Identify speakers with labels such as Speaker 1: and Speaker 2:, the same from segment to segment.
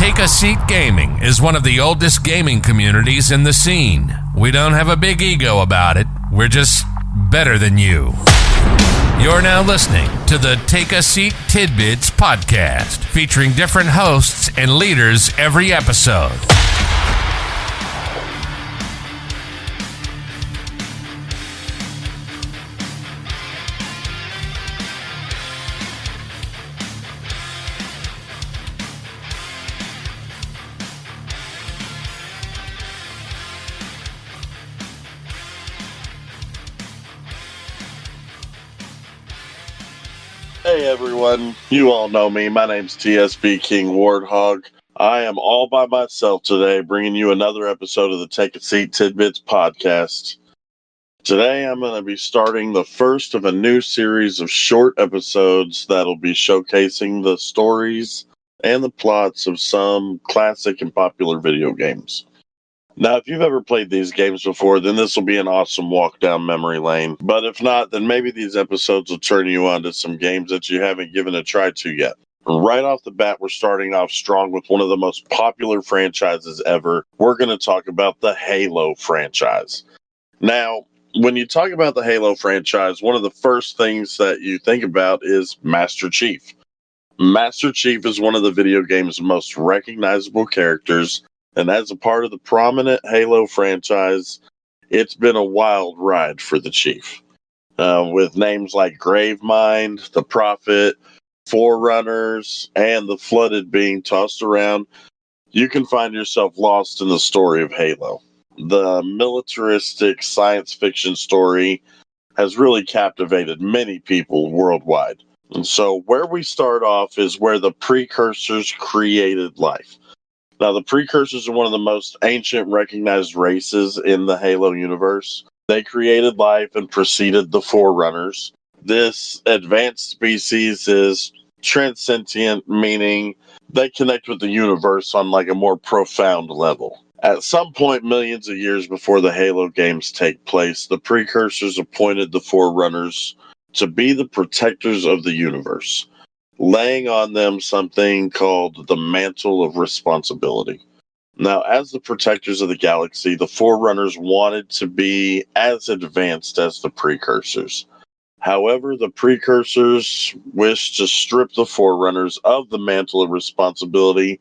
Speaker 1: Take a Seat Gaming is one of the oldest gaming communities in the scene. We don't have a big ego about it. We're just better than you. You're now listening to the Take a Seat Tidbits podcast, featuring different hosts and leaders every episode.
Speaker 2: Hey everyone, you all know me. My name's TSB King Warthog. I am all by myself today, bringing you another episode of the Take a Seat Tidbits podcast. Today I'm going to be starting the first of a new series of short episodes that'll be showcasing the stories and the plots of some classic and popular video games. Now, if you've ever played these games before, then this will be an awesome walk down memory lane. But if not, then maybe these episodes will turn you on to some games that you haven't given a try to yet. Right off the bat, we're starting off strong with one of the most popular franchises ever. We're going to talk about the Halo franchise. Now, when you talk about the Halo franchise, one of the first things that you think about is Master Chief. Master Chief is one of the video game's most recognizable characters. And as a part of the prominent Halo franchise, it's been a wild ride for the Chief. With names like Gravemind, the Prophet, Forerunners, and the Flooded being tossed around, you can find yourself lost in the story of Halo. The militaristic science fiction story has really captivated many people worldwide. And so where we start off is where the precursors created life. Now, the precursors are one of the most ancient recognized races in the Halo universe. They created life and preceded the Forerunners. This advanced species is transcendent, meaning they connect with the universe on like a more profound level. At some point, millions of years before the Halo games take place, the precursors appointed the Forerunners to be the protectors of the universe, laying on them something called the Mantle of Responsibility. Now, as the protectors of the galaxy, the Forerunners wanted to be as advanced as the precursors. However, the precursors wished to strip the Forerunners of the Mantle of Responsibility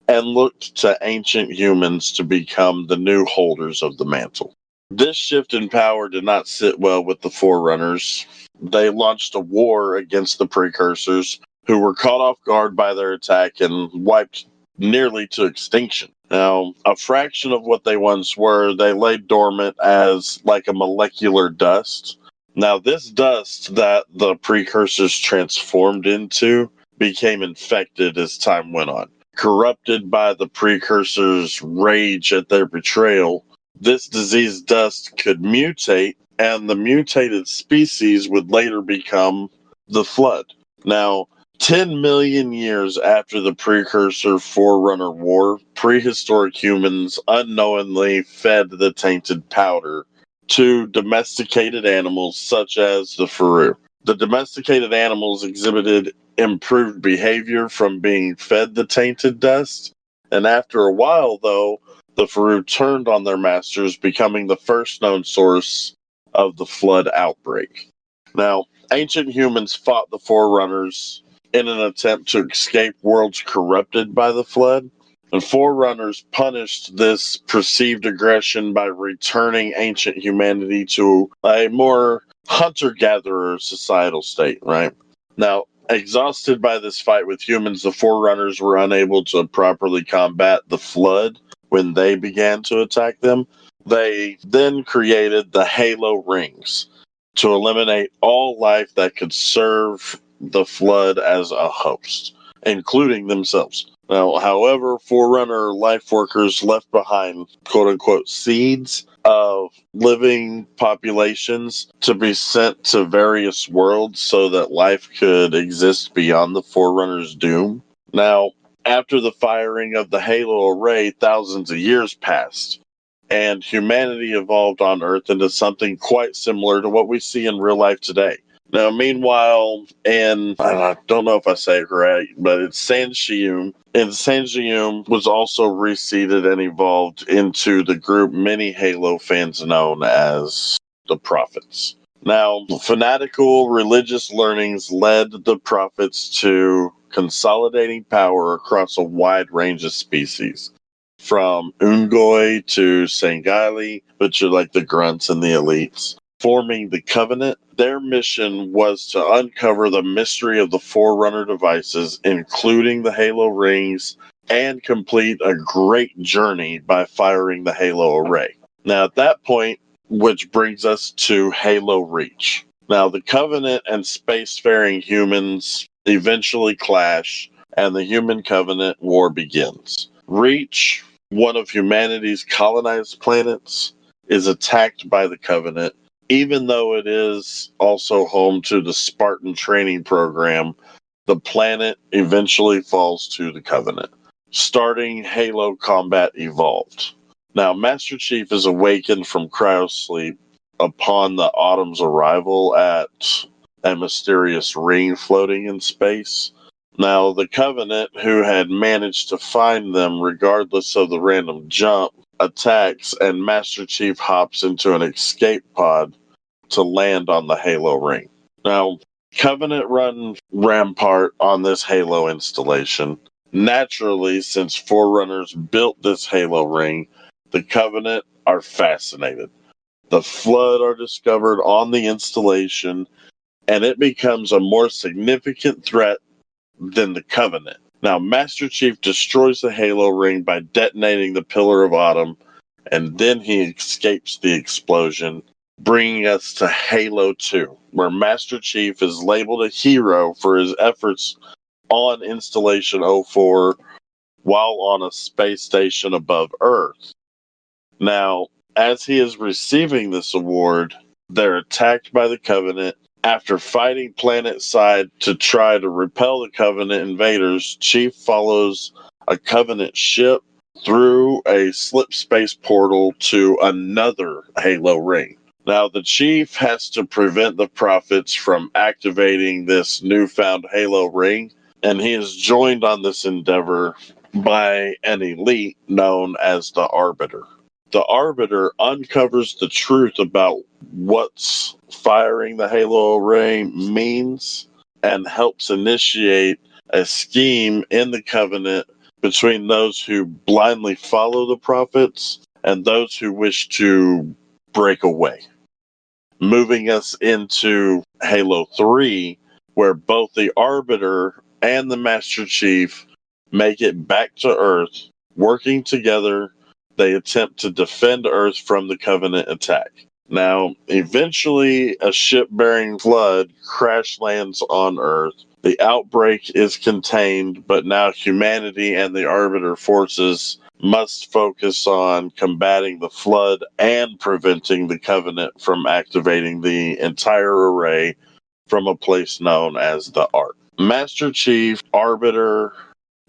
Speaker 2: and looked to ancient humans to become the new holders of the mantle. This shift in power did not sit well with the Forerunners. They launched a war against the precursors, who were caught off guard by their attack and wiped nearly to extinction. Now, a fraction of what they once were, they lay dormant as like a molecular dust. Now, this dust that the precursors transformed into became infected as time went on. Corrupted by the precursors' rage at their betrayal, this diseased dust could mutate, and the mutated species would later become the Flood. Now, 10 million years after the precursor Forerunner War, prehistoric humans unknowingly fed the tainted powder to domesticated animals such as the Faru. The domesticated animals exhibited improved behavior from being fed the tainted dust, and after a while, though, the Faru turned on their masters, becoming the first known source of the Flood outbreak. Now, ancient humans fought the Forerunners in an attempt to escape worlds corrupted by the Flood, and Forerunners punished this perceived aggression by returning ancient humanity to a more hunter-gatherer societal state, right? Now, exhausted by this fight with humans, the Forerunners were unable to properly combat the Flood when they began to attack them. They then created the Halo Rings to eliminate all life that could serve the Flood as a host, including themselves. Now, however, Forerunner life workers left behind quote-unquote seeds of living populations to be sent to various worlds so that life could exist beyond the Forerunner's doom. Now, after the firing of the Halo array, thousands of years passed, and humanity evolved on Earth into something quite similar to what we see in real life today. Now, meanwhile, I don't know if I say it right, but it's Sanjium. And Sanjium was also reseeded and evolved into the group many Halo fans known as the Prophets. Now, fanatical religious learnings led the Prophets to consolidating power across a wide range of species, from Ungoi to Sangheili, which are like the grunts and the elites. Forming the Covenant, their mission was to uncover the mystery of the Forerunner devices, including the Halo rings, and complete a great journey by firing the Halo array. Now, at that point, which brings us to Halo Reach. Now, the Covenant and spacefaring humans eventually clash, and the Human Covenant war begins. Reach, one of humanity's colonized planets, is attacked by the Covenant. Even though it is also home to the Spartan training program, the planet eventually falls to the Covenant, starting Halo Combat Evolved. Now, Master Chief is awakened from cryosleep upon the Autumn's arrival at a mysterious ring floating in space. Now, the Covenant, who had managed to find them regardless of the random jump, attacks, and Master Chief hops into an escape pod to land on the Halo ring. Now, Covenant run rampart on this Halo installation. Naturally, since Forerunners built this Halo ring, the Covenant are fascinated. The Flood are discovered on the installation, and it becomes a more significant threat than the Covenant. Now, Master Chief destroys the Halo ring by detonating the Pillar of Autumn, and then he escapes the explosion, bringing us to Halo 2, where Master Chief is labeled a hero for his efforts on Installation 04 while on a space station above Earth. Now, as he is receiving this award, they're attacked by the Covenant. After fighting planet side to try to repel the Covenant invaders, Chief follows a Covenant ship through a slip space portal to another Halo ring. Now, the Chief has to prevent the Prophets from activating this newfound Halo ring, and he is joined on this endeavor by an elite known as the Arbiter. The Arbiter uncovers the truth about what's firing the Halo array means and helps initiate a scheme in the Covenant between those who blindly follow the Prophets and those who wish to break away. Moving us into Halo 3, where both the Arbiter and the Master Chief make it back to Earth. Working together, they attempt to defend Earth from the Covenant attack. Now, eventually, a ship-bearing Flood crash lands on Earth. The outbreak is contained, but now humanity and the Arbiter forces must focus on combating the Flood and preventing the Covenant from activating the entire array from a place known as the Ark. Master Chief, Arbiter,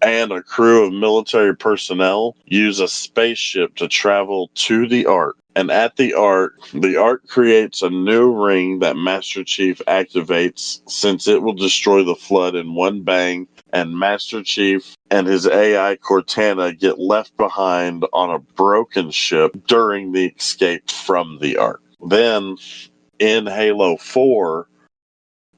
Speaker 2: and a crew of military personnel use a spaceship to travel to the Ark. And at the Ark creates a new ring that Master Chief activates, since it will destroy the Flood in one bang, and Master Chief and his AI Cortana get left behind on a broken ship during the escape from the Ark. Then, in Halo 4,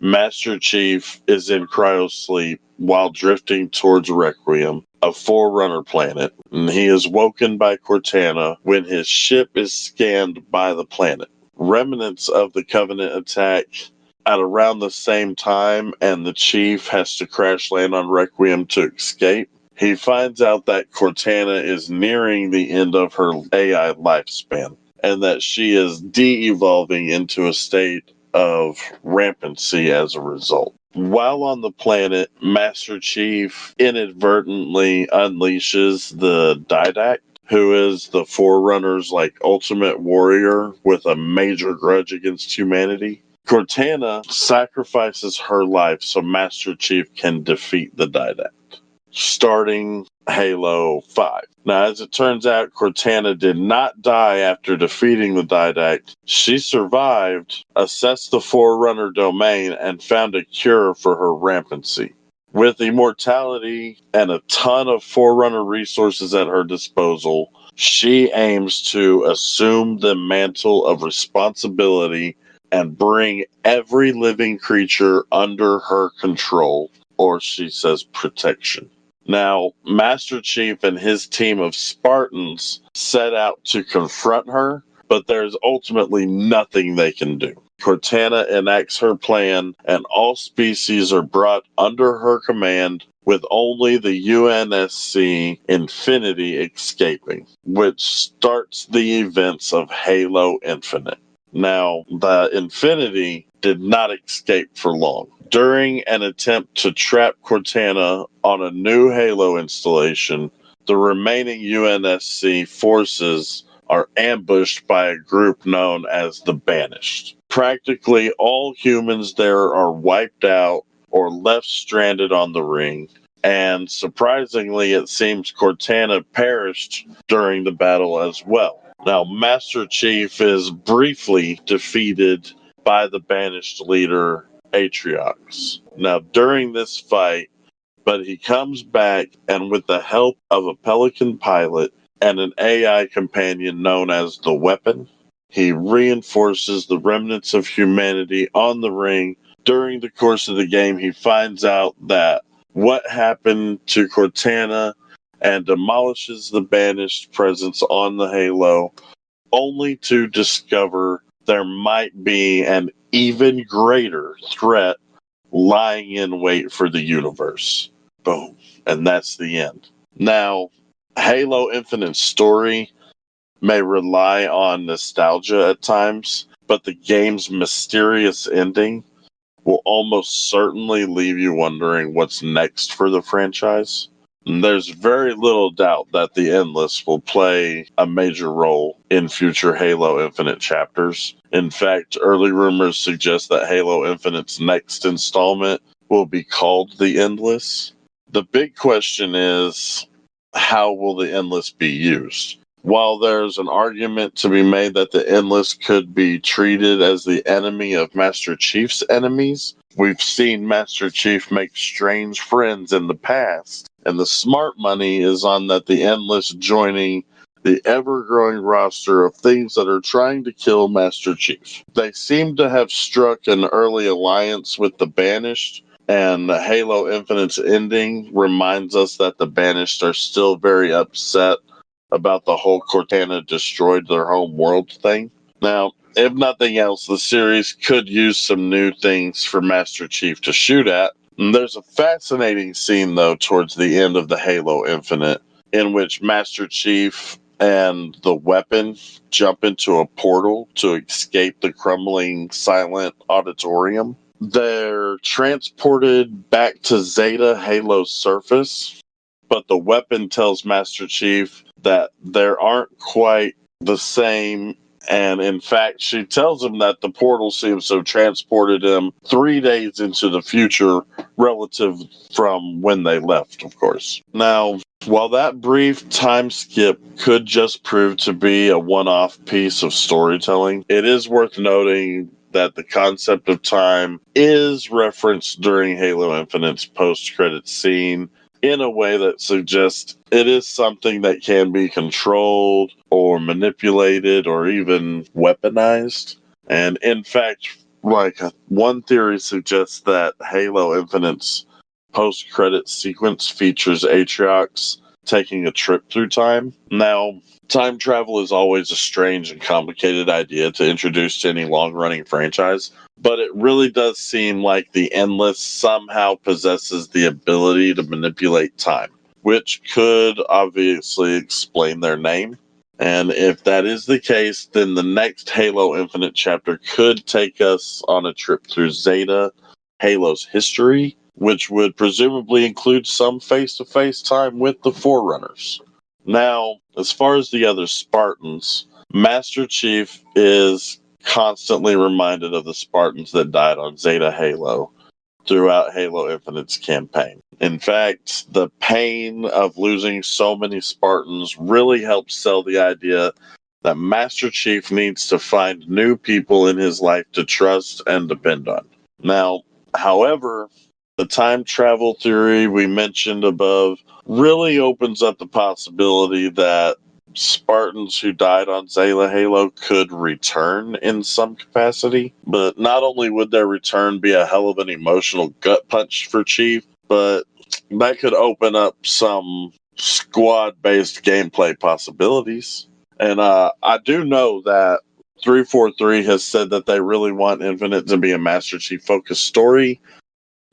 Speaker 2: Master Chief is in cryosleep while drifting towards Requiem, a Forerunner planet, and he is woken by Cortana when his ship is scanned by the planet. Remnants of the Covenant attack at around the same time, and the Chief has to crash land on Requiem to escape. He finds out that Cortana is nearing the end of her AI lifespan, and that she is de-evolving into a state of rampancy as a result. While on the planet, Master Chief inadvertently unleashes the Didact, who is the Forerunner's ultimate warrior with a major grudge against humanity. Cortana sacrifices her life so Master Chief can defeat the Didact, starting Halo 5. Now, as it turns out, Cortana did not die after defeating the Didact. She survived, assessed the Forerunner domain, and found a cure for her rampancy. With immortality and a ton of Forerunner resources at her disposal, she aims to assume the mantle of responsibility and bring every living creature under her control, or she says protection. Now, Master Chief and his team of Spartans set out to confront her, but there's ultimately nothing they can do. Cortana enacts her plan, and all species are brought under her command, with only the UNSC Infinity escaping, which starts the events of Halo Infinite. Now, the Infinity did not escape for long. During an attempt to trap Cortana on a new Halo installation, the remaining UNSC forces are ambushed by a group known as the Banished. Practically all humans there are wiped out or left stranded on the ring, and surprisingly, it seems Cortana perished during the battle as well. Now, Master Chief is briefly defeated by the Banished leader, Atriox. Now, during this fight, but he comes back, and with the help of a Pelican pilot and an AI companion known as the Weapon, he reinforces the remnants of humanity on the ring. During the course of the game, he finds out that what happened to Cortana and demolishes the Banished presence on the Halo, only to discover there might be an even greater threat lying in wait for the universe. Boom. And that's the end. Now, Halo Infinite's story may rely on nostalgia at times, but the game's mysterious ending will almost certainly leave you wondering what's next for the franchise. And there's very little doubt that the Endless will play a major role in future Halo Infinite chapters. In fact, early rumors suggest that Halo Infinite's next installment will be called The Endless. The big question is, how will the Endless be used? While there's an argument to be made that the Endless could be treated as the enemy of Master Chief's enemies, we've seen Master Chief make strange friends in the past, and the smart money is on that the Endless joining the ever-growing roster of things that are trying to kill Master Chief. They seem to have struck an early alliance with the Banished, and Halo Infinite's ending reminds us that the Banished are still very upset about the whole Cortana destroyed their home world thing. Now, if nothing else, the series could use some new things for Master Chief to shoot at. And there's a fascinating scene, though, towards the end of the Halo Infinite, in which Master Chief and the Weapon jump into a portal to escape the crumbling silent auditorium. They're transported back to Zeta Halo's surface, but the Weapon tells Master Chief that there aren't quite the same, and in fact, she tells him that the portal seems to have transported him 3 days into the future relative from when they left, of course. Now, while that brief time skip could just prove to be a one-off piece of storytelling, it is worth noting that the concept of time is referenced during Halo Infinite's post-credit scene in a way that suggests it is something that can be controlled or manipulated or even weaponized. And in fact, one theory suggests that Halo Infinite's post-credit sequence features Atriox taking a trip through time. Now, time travel is always a strange and complicated idea to introduce to any long-running franchise, but it really does seem like the Endless somehow possesses the ability to manipulate time, which could obviously explain their name. And if that is the case, then the next Halo Infinite chapter could take us on a trip through Zeta, Halo's history, which would presumably include some face-to-face time with the Forerunners. Now, as far as the other Spartans, Master Chief is constantly reminded of the Spartans that died on Zeta Halo, throughout Halo Infinite's campaign. In fact, the pain of losing so many Spartans really helps sell the idea that Master Chief needs to find new people in his life to trust and depend on. Now, however, the time travel theory we mentioned above really opens up the possibility that Spartans who died on Zayla Halo could return in some capacity. But not only would their return be a hell of an emotional gut punch for Chief, but that could open up some squad-based gameplay possibilities. And I do know that 343 has said that they really want Infinite to be a Master Chief focused story,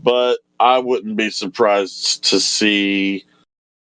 Speaker 2: but I wouldn't be surprised to see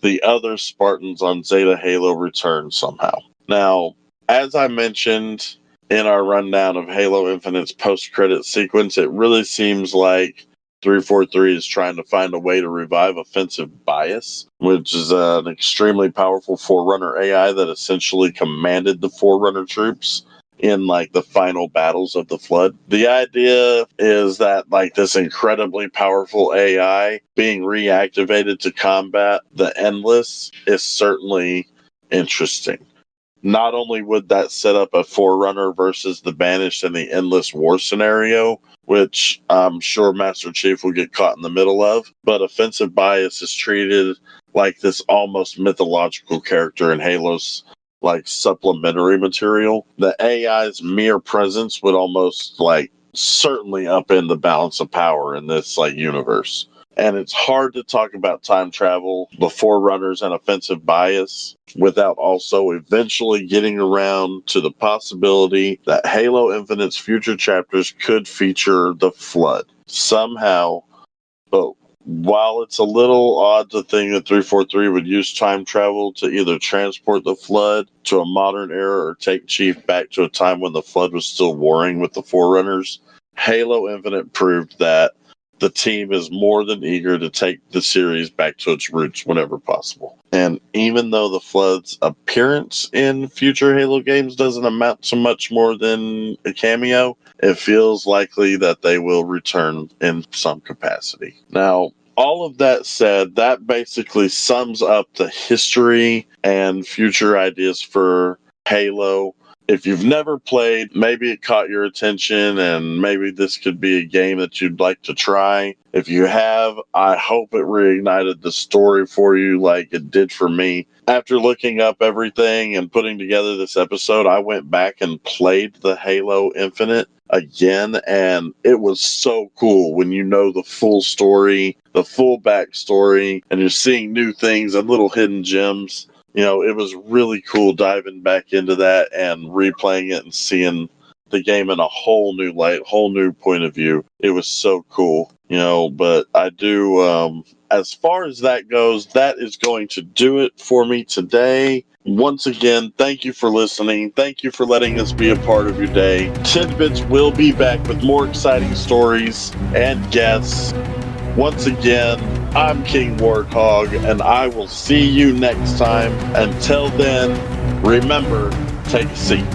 Speaker 2: the other Spartans on Zeta Halo return somehow. Now, as I mentioned in our rundown of Halo Infinite's post-credit sequence, it really seems like 343 is trying to find a way to revive offensive bias, which is an extremely powerful Forerunner AI that essentially commanded the Forerunner troops in like the final battles of the Flood. The idea is that like this incredibly powerful AI being reactivated to combat the Endless is certainly interesting. Not only would that set up a Forerunner versus the Banished in the Endless War scenario, which I'm sure Master Chief will get caught in the middle of, but offensive bias is treated like this almost mythological character in Halo's like supplementary material. The AI's mere presence would almost like certainly upend the balance of power in this like universe. And it's hard to talk about time travel, the Forerunners, and offensive bias without also eventually getting around to the possibility that Halo Infinite's future chapters could feature the Flood somehow. But while it's a little odd to think that 343 would use time travel to either transport the Flood to a modern era or take Chief back to a time when the Flood was still warring with the Forerunners, Halo Infinite proved that the team is more than eager to take the series back to its roots whenever possible. And even though the Flood's appearance in future Halo games doesn't amount to much more than a cameo, it feels likely that they will return in some capacity. Now, all of that said, that basically sums up the history and future ideas for Halo. If you've never played, maybe it caught your attention and maybe this could be a game that you'd like to try. If you have, I hope it reignited the story for you like it did for me. After looking up everything and putting together this episode, I went back and played the Halo Infinite again, and it was so cool when you know the full story, the full backstory, and you're seeing new things and little hidden gems. You know, it was really cool diving back into that and replaying it and seeing the game in a whole new light, whole new point of view. It was so cool, you know, but I do, as far as that goes, that is going to do it for me today. Once again, thank you for listening. Thank you for letting us be a part of your day. Tidbits will be back with more exciting stories and guests. Once again, I'm King Warthog, and I will see you next time. Until then, remember, take a seat.